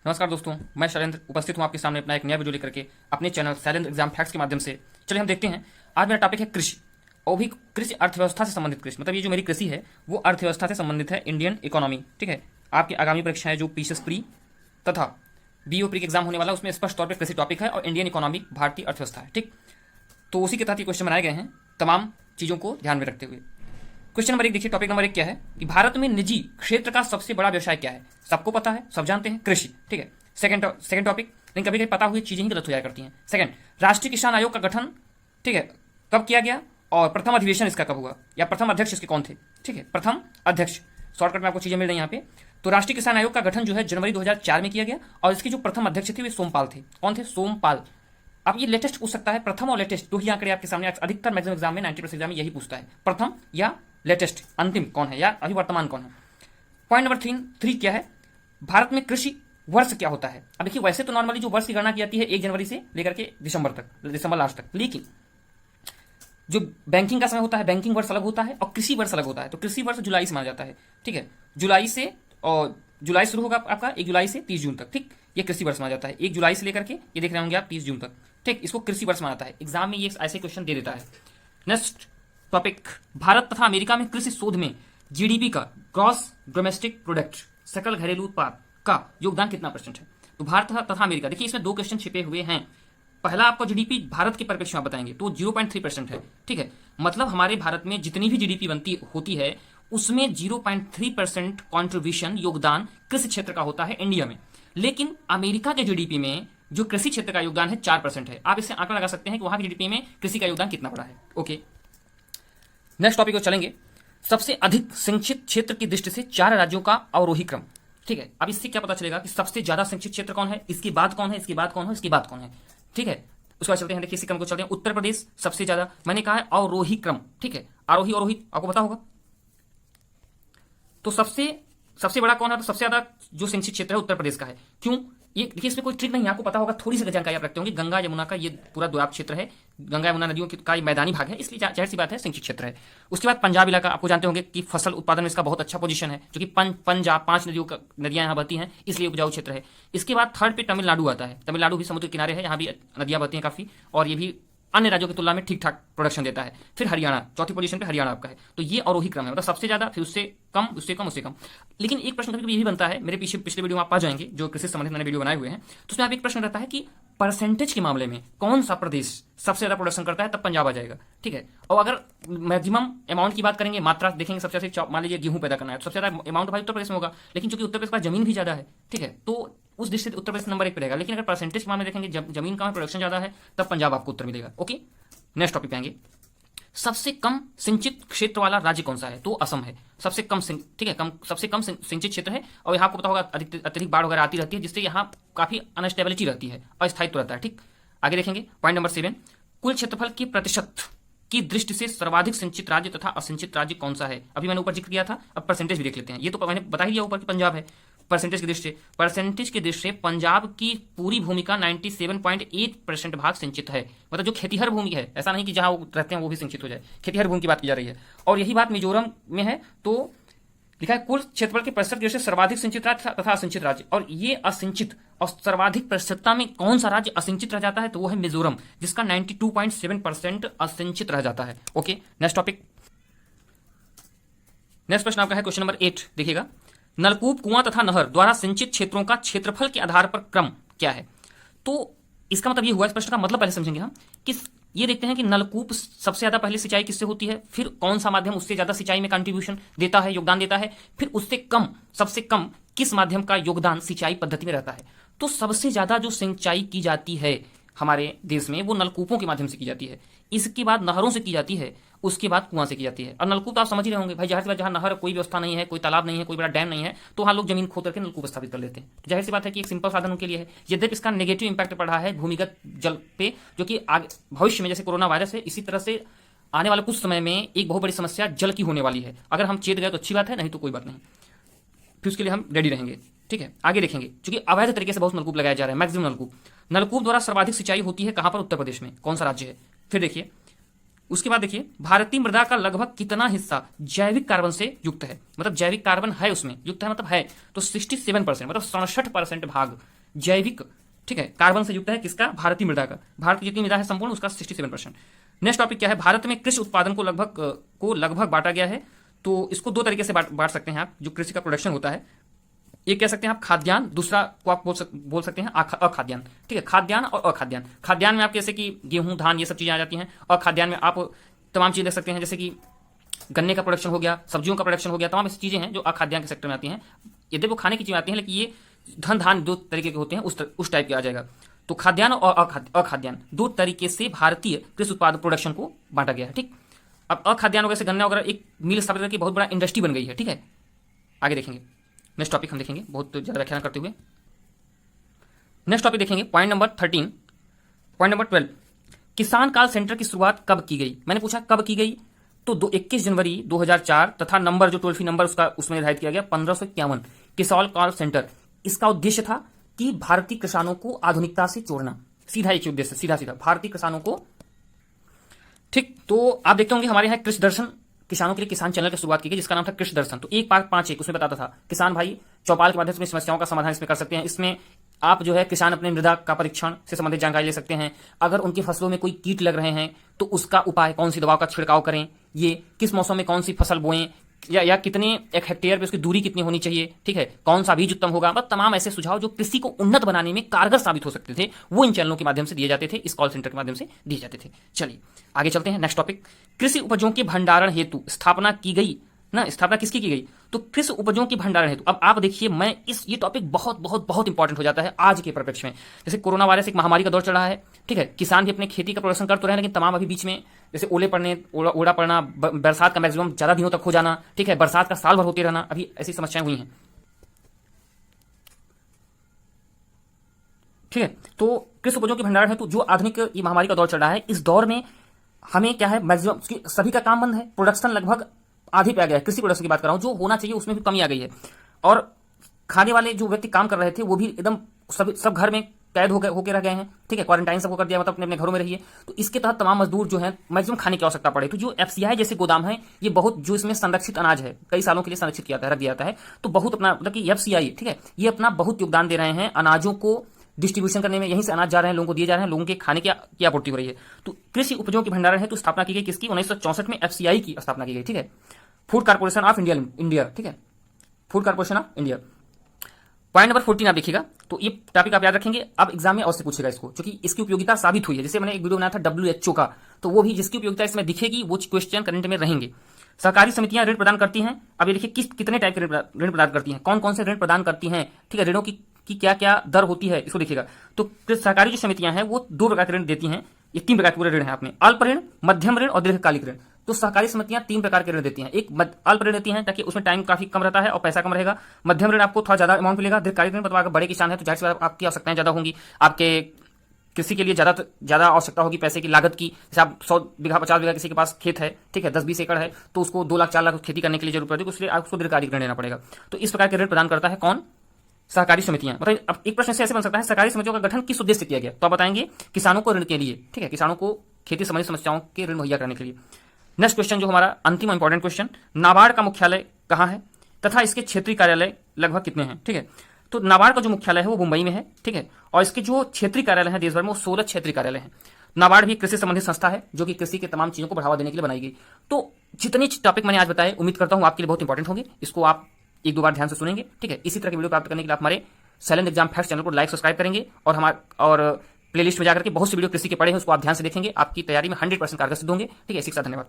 नमस्कार दोस्तों, मैं शैलेंद्र उपस्थित हूं आपके सामने अपना एक नया वीडियो लेकर के अपने चैनल शैलेंद्र एग्जाम फैक्ट्स के माध्यम से। चलिए हम देखते हैं। आज मेरा टॉपिक है कृषि, और भी कृषि अर्थव्यवस्था से संबंधित कृषि, मतलब ये जो मेरी कृषि है वो अर्थव्यवस्था से संबंधित है, इंडियन इकोनॉमी। ठीक है, आपकी आगामी परीक्षाएं जो पीसीएस प्री तथा बीओ प्री के एग्जाम होने वाला है उसमें स्पष्ट तौर पर कृषि टॉपिक है और इंडियन इकोनॉमी भारतीय अर्थव्यवस्था है। ठीक, तो उसी के तहत ये क्वेश्चन बनाए गए हैं तमाम चीज़ों को ध्यान में रखते हुए। क्वेश्चन नंबर 1 देखिए, टॉपिक नंबर 1 क्या है कि भारत में निजी क्षेत्र का सबसे बड़ा व्यवसाय क्या है। सबको पता है, सब जानते हैं, कृषि। ठीक है, सेकंड टॉपिक, लेकिन कभी कभी पता हुई चीजें ही गलत हो जाया करती हैं। सेकंड, राष्ट्रीय किसान आयोग का गठन, ठीक है, कब किया गया और प्रथम अधिवेशन इसका कब हुआ, या प्रथम अध्यक्ष इसके कौन थे। ठीक है, प्रथम अध्यक्ष, शॉर्टकट में आपको चीजें मिल रही यहाँ पे। तो राष्ट्रीय किसान आयोग का गठन जो है जनवरी 2004 में किया गया, और इसके जो प्रथम अध्यक्ष थे वे सोमपाल थे। कौन थे? सोमपाल। अब ये लेटेस्ट पूछ सकता है, प्रथम और लेटेस्ट दो ही आंकड़े आपके सामने अधिकतर मैक्सिमम एग्जाम में 90% एग्जाम में यही पूछता है, प्रथम या लेटेस्ट, अंतिम कौन है या अभी वर्तमान कौन है। पॉइंट नंबर 3 क्या है, भारत में कृषि वर्ष क्या होता है। अब देखिए, वैसे तो नॉर्मली जो वर्ष की गणना की जाती है 1 जनवरी से लेकर के दिसंबर लास्ट तक, लेकिन जो बैंकिंग का समय होता है, बैंकिंग वर्ष अलग होता है और कृषि वर्ष अलग होता है। तो कृषि वर्ष जुलाई से माना जाता है। ठीक है, जुलाई शुरू होगा आपका 1 जुलाई से 30 जून तक। ठीक, ये कृषि वर्ष माना जाता है, 1 जुलाई से लेकर के ये देख रहे होंगे आप 30 जून तक। ठीक, इसको कृषि वर्ष माना जाता है। एग्जाम में ये ऐसे क्वेश्चन दे देता है। नेक्स्ट टॉपिक, भारत तथा अमेरिका में कृषि शोध में जीडीपी का, ग्रॉस डोमेस्टिक प्रोडक्ट, सकल घरेलू उत्पाद का योगदान कितना % है। तो भारत तथा अमेरिका, देखिए इसमें 2 क्वेश्चन छिपे हुए हैं। पहला आपको जीडीपी भारत के परिप्रेक्ष्य में बताएंगे तो 0.3% है। ठीक है, मतलब हमारे भारत में जितनी भी जीडीपी बनती होती है उसमें 0.3% कॉन्ट्रीब्यूशन, योगदान कृषि क्षेत्र का होता है इंडिया में। लेकिन अमेरिका के जीडीपी में जो कृषि क्षेत्र का योगदान है 4% है। आप इससे आंकड़ा लगा सकते हैं कि वहां की जीडीपी में कृषि का योगदान कितना बड़ा है। ओके, नेक्स्ट टॉपिक को चलेंगे। सबसे अधिक सिंचित क्षेत्र की दृष्टि से 4 राज्यों का अवरोही क्रम। ठीक है, अब इससे क्या पता चलेगा कि सबसे ज्यादा सिंचित क्षेत्र कौन है, इसके बाद कौन है, इसके बाद कौन है, इसके बाद कौन है। ठीक है, उसके बाद चलते हैं, देखिए इसी क्रम को चलते हैं। उत्तर प्रदेश सबसे ज्यादा, मैंने कहा है अवरोही क्रम। ठीक है, आरोही अवरोही आपको पता होगा। तो सबसे बड़ा कौन है, तो सबसे ज्यादा जो सिंचित क्षेत्र है उत्तर प्रदेश का है। क्यों? ये देखिए, इसमें कोई ट्रिक नहीं है, आपको पता होगा, थोड़ी सी जानकारी आप रखते होंगे। गंगा यमुना का ये पूरा दोआब क्षेत्र है, गंगा यमुना नदियों का मैदानी भाग है, इसलिए जाहिर सी बात है सिंचित क्षेत्र है। उसके बाद पंजाब इलाका, आपको जानते होंगे कि फसल उत्पादन में इसका बहुत अच्छा पोजीशन है, जो कि पंजाब 5 नदियां यहाँ बहती हैं, इसलिए उपजाऊ क्षेत्र है। इसके बाद थर्ड पे तमिलनाडु आता है। तमिलनाडु भी समुद्र किनारे है, यहाँ भी नदियां बहती हैं काफी, और ये भी अन्य राज्यों की तुलना में ठीक ठाक प्रोडक्शन देता है। फिर हरियाणा चौथी पोजीशन पे हरियाणा आपका है। तो ये अवरोही क्रम है, मतलब सबसे ज्यादा, फिर उससे कम, उससे कम, उससे कम। लेकिन एक प्रश्न कभी यही बनता है, मेरे पिछले वीडियो में आप पा जाएंगे, जो कृषि संबंधित मैंने वीडियो बनाए हुए हैं, तो उसमें आप एक प्रश्न रहता है कि परसेंटेज के मामले में कौन सा प्रदेश सबसे ज्यादा प्रोडक्शन करता है, तब पंजाब आ जाएगा। ठीक है, और अगर मैक्सिमम अमाउंट की बात करेंगे, मात्रा देखेंगे, सबसे ज्यादा मान लीजिए गेहूं पैदा करना है तो सबसे ज्यादा अमाउंट भाई उत्तर प्रदेश में होगा, लेकिन चूंकि उत्तर प्रदेश का जमीन भी ज्यादा है। ठीक है, तो उस दृष्टि से उत्तर प्रदेश नंबर 1 पे रहेगा। लेकिन अगर परसेंटेज के मामले देखेंगे, जमीन का प्रोडक्शन ज्यादा है, तब पंजाब आपको उत्तर मिलेगा। ओके, नेक्स्ट टॉपिक पे आएंगे। सबसे कम सिंचित क्षेत्र वाला राज्य कौन सा है, तो असम है। सबसे कम, ठीक है, सबसे कम सिंचित क्षेत्र है, और यहाँ आपको पता होगा अत्यधिक बाढ़ वगैरह आती रहती है, जिससे यहाँ काफी अनस्टेबिलिटी रहती है, अस्थायित्व रहता है। ठीक, आगे देखेंगे पॉइंट नंबर 7, कुल क्षेत्रफल की प्रतिशत की दृष्टि से सर्वाधिक सिंचित राज्य तथा असिंचित राज्य कौन सा है। अभी मैंने ऊपर जिक्र किया था, अब परसेंटेज भी देख लेते हैं। ये तो मैंने बता ही दिया ऊपर कि पंजाब है। परसेंटेज की दृष्टि से पंजाब की पूरी भूमि का 97.8% भाग सिंचित है। मतलब जो खेतीहर भूमि है, ऐसा नहीं कि जहां वो रहते हैं वो भी सिंचित हो जाए, खेतीहर भूमि की बात की जा रही है। और यही बात मिजोरम में है। तो लिखा है कुल क्षेत्रफल के प्रतिशत की दृष्टि से सर्वाधिक सिंचित राज्य तथा असिंचित राज्य, और ये असिंचित और सर्वाधिक प्रतिशतता में कौन सा राज्य असिंचित रह जाता है, तो वो है मिजोरम, जिसका 92.7% असिंचित रह जाता है। ओके, नेक्स्ट टॉपिक, नेक्स्ट प्रश्न आपका है क्वेश्चन नंबर 8, देखिएगा। नलकूप, कुआं तथा नहर द्वारा सिंचित क्षेत्रों का क्षेत्रफल के आधार पर क्रम क्या है। तो इसका मतलब ये हुआ, इस प्रश्न का मतलब पहले समझेंगे हम कि ये देखते हैं कि नलकूप सबसे ज्यादा पहले सिंचाई किससे होती है, फिर कौन सा माध्यम उससे ज्यादा सिंचाई में कंट्रीब्यूशन देता है, योगदान देता है, फिर उससे कम, सबसे कम किस माध्यम का योगदान सिंचाई पद्धति में रहता है। तो सबसे ज्यादा जो सिंचाई की जाती है हमारे देश में वो नलकूपों के माध्यम से की जाती है, इसके बाद नहरों से की जाती है, उसके बाद कुआं से की जाती है। और नलकूप तो आप समझ ही रहे होंगे भाई, जाहिर सी बात, जहां नहर कोई व्यवस्था नहीं है, कोई तालाब नहीं है, कोई बड़ा डैम नहीं है, तो वहां लोग जमीन खोद करके नलकूप स्थापित कर लेते हैं। जाहिर सी बात है कि एक सिंपल साधन उनके लिए है। यद्यपि इसका नेगेटिव इंपैक्ट पड़ रहा है भूमिगत जल पे, जो कि भविष्य में जैसे कोरोना वायरस है, इसी तरह से आने वाले कुछ समय में एक बहुत बड़ी समस्या जल की होने वाली है। अगर हम चेत गए तो अच्छी बात है, नहीं तो कोई बात नहीं, फिर उसके लिए हम रेडी रहेंगे। ठीक है, आगे देखेंगे, क्योंकि अवैध तरीके से बहुत नलकूप लगाया जा रहा है, मैक्सिमम नलकूप द्वारा सर्वाधिक सिंचाई होती है कहां पर, उत्तर प्रदेश में। कौन सा राज्य है, फिर देखिए उसके बाद देखिए भारतीय मृदा का लगभग कितना हिस्सा जैविक कार्बन से युक्त है, मतलब जैविक कार्बन है उसमें, युक्त है मतलब है, तो 67%, मतलब 67% भाग जैविक, ठीक है, कार्बन से युक्त है किसका, भारतीय मृदा का। भारत की जितनी मृदा है संपूर्ण उसका 67%। नेक्स्ट टॉपिक क्या है, भारत में कृषि उत्पादन को लगभग बांटा गया है। तो इसको दो तरीके से बांट सकते हैं आप, जो कृषि का प्रोडक्शन होता है, एक कह सकते हैं आप खाद्यान्न, दूसरा को आप बोल सकते हैं अखाद्यान्न, ठीक है, खाद्यान्न और अखाद्यान्न। खाद्यान्न में आप जैसे कि गेहूं, धान, ये सब चीजें आ जाती हैं, और खाद्यान्न में आप तमाम चीजें देख सकते हैं, जैसे कि गन्ने का प्रोडक्शन हो गया, सब्जियों का प्रोडक्शन हो गया, तमाम ऐसी चीजें हैं जो अखाद्यान्न के सेक्टर में आती हैं। यदि वो खाने की चीजें आती हैं, लेकिन ये धन धान दो तरीके के होते हैं, उस टाइप के आ जाएगा। तो खाद्यान्न और अखाद्यान्न दो तरीके से भारतीय कृषि उत्पाद प्रोडक्शन को बांटा गया है, ठीक। अब अखाद्यान्न वगैरह गन्ना वगैरह एक मिल स्थापित करके बहुत बड़ा इंडस्ट्री बन गई है, ठीक है। आगे देखेंगे, नेक्स्ट टॉपिक हम देखेंगे बहुत ज्यादा व्याख्यान करते हुए। नेक्स्ट टॉपिक देखेंगे पॉइंट नंबर 13, पॉइंट नंबर 12, किसान कॉल सेंटर की शुरुआत कब की गई। मैंने पूछा कब की गई, तो 21 जनवरी 2004 तथा नंबर जो टोल फ्री नंबर उसमें निर्धारित किया गया 1551, किसान कॉल सेंटर। इसका उद्देश्य था कि भारतीय किसानों को आधुनिकता से जोड़ना, सीधा एक उद्देश्य, सीधा भारतीय किसानों को, ठीक। तो आप देखते होंगे हमारे यहाँ कृषि दर्शन किसानों के लिए किसान चैनल की शुरुआत की गई, जिसका नाम था कृषि दर्शन। तो 1/5 उसमें बताता था किसान भाई चौपाल के माध्यम से समस्याओं का समाधान इसमें कर सकते हैं। इसमें आप जो है किसान अपने मृदा का परीक्षण से संबंधित जानकारी ले सकते हैं। अगर उनकी फसलों में कोई कीट लग रहे हैं तो उसका उपाय, कौन सी दवाओं का छिड़काव करें, ये किस मौसम में कौन सी फसल बोएं, या कितने एक हेक्टेयर पे उसकी दूरी कितनी होनी चाहिए, ठीक है, कौन सा बीज उत्तम होगा, मतलब तमाम ऐसे सुझाव जो कृषि को उन्नत बनाने में कारगर साबित हो सकते थे, वो इन चैनलों के माध्यम से दिए जाते थे, इस कॉल सेंटर के माध्यम से दिए जाते थे। चलिए आगे चलते हैं। नेक्स्ट टॉपिक, कृषि उपजों के भंडारण हेतु स्थापना की गई ना, स्थापना किसकी की गई, तो कृषि उपजों की भंडारण हेतु। अब आप देखिए, मैं ये टॉपिक बहुत बहुत बहुत इंपॉर्टेंट हो जाता है आज के परिप्रेक्ष्य में। जैसे कोरोना वायरस एक महामारी का दौर चल रहा है, ठीक है, किसान भी अपने खेती का प्रोडक्शन कर तो रहे हैं, लेकिन तमाम अभी बीच में जैसे ओला पड़ना, बरसात का मैक्सिमम ज्यादा दिनों तक हो जाना, ठीक है, बरसात का साल भर होते रहना, अभी ऐसी समस्याएं हुई हैं, ठीक है। तो कृषि उपजों के भंडारण हेतु जो आधुनिक ये महामारी का दौर चल रहा है, इस दौर में हमें क्या है, मैक्सिमम सभी का काम बंद है, प्रोडक्शन लगभग आधे पे आ गया है। कृषि प्रोडक्शन की बात कर रहा हूं, जो होना चाहिए उसमें भी कमी आ गई है, और खाने वाले जो व्यक्ति काम कर रहे थे वो भी एकदम सब घर में कैद होकर रह गए हैं, ठीक है, क्वारंटाइन सबको कर दिया, मतलब अपने अपने घरों में रहिए। तो इसके तहत तमाम मजदूर जो है मैक्सिमम खाने की आवश्यकता पड़े, तो जो एफसीआई जैसे गोदाम है, ये बहुत जो इसमें संरक्षित अनाज है, कई सालों के लिए संरक्षित किया रख दिया जाता है, तो बहुत अपना, मतलब कि एफसीआई, ठीक है, ये अपना बहुत योगदान दे रहे हैं अनाजों को डिस्ट्रीब्यूशन करने में, यहीं से अनाज जा रहे हैं, लोगों को दिए जा रहे हैं, लोगों के खाने की आपूर्ति हो रही है। तो कृषि उपजों की भंडारण है तो स्थापना की गई किसकी, 1964 में एफसीआई की स्थापना की गई, ठीक है, फूड कॉर्पोरेशन ऑफ इंडिया, ठीक है, food corporation of India. Point number 14 आप देखिएगा, तो ये टॉपिक आप याद रखेंगे, अब एग्जाम में अवश्य पूछेगा इसको, क्योंकि इसकी उपयोगिता साबित हुई है। जैसे मैंने एक वीडियो बनाया था WHO का, तो वो भी जिसकी उपयोगिता इसमें दिखेगी वो क्वेश्चन करंट में रहेंगे। सहकारी समितियां ऋण प्रदान करती हैं। अब ये देखिए कितने टाइप के ऋण प्रदान करती हैं, कौन कौन से ऋण प्रदान करती हैं, ठीक है, ऋणों की क्या क्या दर होती है, इसको देखिएगा। तो सहकारी जो समितियां हैं वो 2 प्रकार के ऋण देती हैं, ये 3 प्रकार के पूरे ऋण है आपने, अल्प ऋण, मध्यम ऋण और दीर्घकालिक ऋण। तो सहकारी समितियां 3 प्रकार के ऋण देती हैं, एक अल्प ऋण देती हैं ताकि उसमें टाइम काफी कम रहता है और पैसा कम रहेगा, मध्यम ऋण आपको थोड़ा ज्यादा अमाउंट मिलेगा, दीर्घकालिक ऋण मतलब अगर बड़े किसान है तो जाहिर सी बात आपकी आवश्यकताएं ज्यादा होंगी, आपके कृषि के लिए ज्यादा आवश्यकता होगी पैसे की, लागत की। जैसे आप 100 बीघा 50 बीघा किसी के पास खेत है, ठीक है, 10-20 एकड़ है, तो उसको 2 लाख 4 लाख खेती करने के लिए जरूरत पड़ेगी, इसलिए आपको दीर्घकालिक ऋण लेना पड़ेगा। तो इस प्रकार के ऋण प्रदान करता है कौन, सहकारी समितियां। मतलब अब एक प्रश्न से ऐसे बन सकता है, सहकारी समितियों का गठन किस उद्देश्य से किया गया, तो आप बताएंगे किसानों को ऋण के लिए, ठीक है, किसानों को खेती संबंधी समस्याओं के ऋण मुहैया करने के लिए। नेक्स्ट क्वेश्चन जो हमारा अंतिम इंपॉर्टेंट क्वेश्चन, नाबार्ड का मुख्यालय कहां है तथा इसके क्षेत्रीय कार्यालय लगभग कितने हैं, ठीक है। तो नाबार्ड का जो मुख्यालय है वो मुंबई में है, ठीक है, और इसके जो क्षेत्रीय कार्यालय है देश भर में वो 16 क्षेत्रीय कार्यालय हैं। नाबार्ड भी कृषि संबंधित संस्था है जो कि कृषि के तमाम चीजों को बढ़ावा देने के लिए बनाई गई। तो जितने टॉपिक मैंने आज बताए उम्मीद करता हूं आपके लिए बहुत इंपॉर्टेंट होंगे, इसको आप 1-2 बार ध्यान से सुनेंगे, ठीक है। इसी तरह की वीडियो प्राप्त करने के लिए आप हमारे सैलेंट एग्जाम फैक्ट्स चैनल को लाइक सब्सक्राइब करेंगे, और प्लेलिस्ट में जाकर के बहुत सी वीडियो कृषि के पढ़े हैं उसको आप ध्यान से देखेंगे, आपकी तैयारी में 100% कारगर सिद्ध होंगे, ठीक है। इसी के साथ धन्यवाद।